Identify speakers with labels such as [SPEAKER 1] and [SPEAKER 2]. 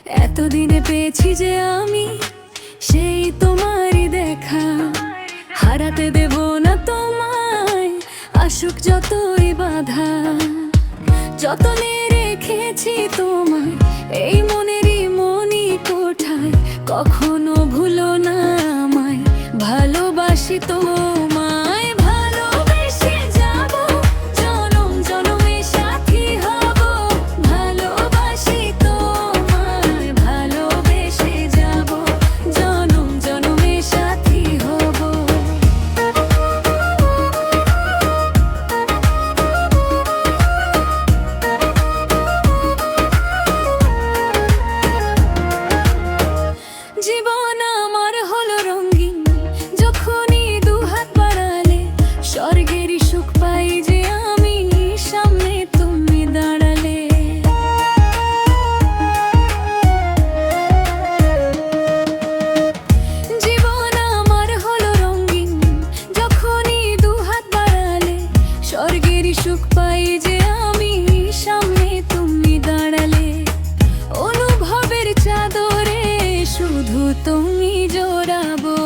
[SPEAKER 1] এতদিনে পেয়েছি যে আমি সেই তোমারই দেখা, হারাতে দেব না তোমায় আসুক যতই বাধা। যতনে রেখেছি তোমায় এই মনেরই মনি কোঠায়, কখনো ভুলো না আমায়, ভালোবাসি তোমায়, ভালোবেসে যাব জনম জনমে সাথী হব। ভালোবাসি তোমায়, ভালোবেসে যাব জনম জনমে সাথী হব। জীবন আমার হলো রঙিন যখনই দুহাত বাড়ালে, স্বর্গেরই সুখ পাই যে আমি সামনে তুমি দাঁড়ালে। জীবন আমার হলো রঙিন যখনই দুহাত বাড়ালে, স্বর্গেরই সুখ পাই যে আমি সামনে তুমি দাঁড়ালে। অনুভবের চাদরে শুধু তুমি জোড়াবো।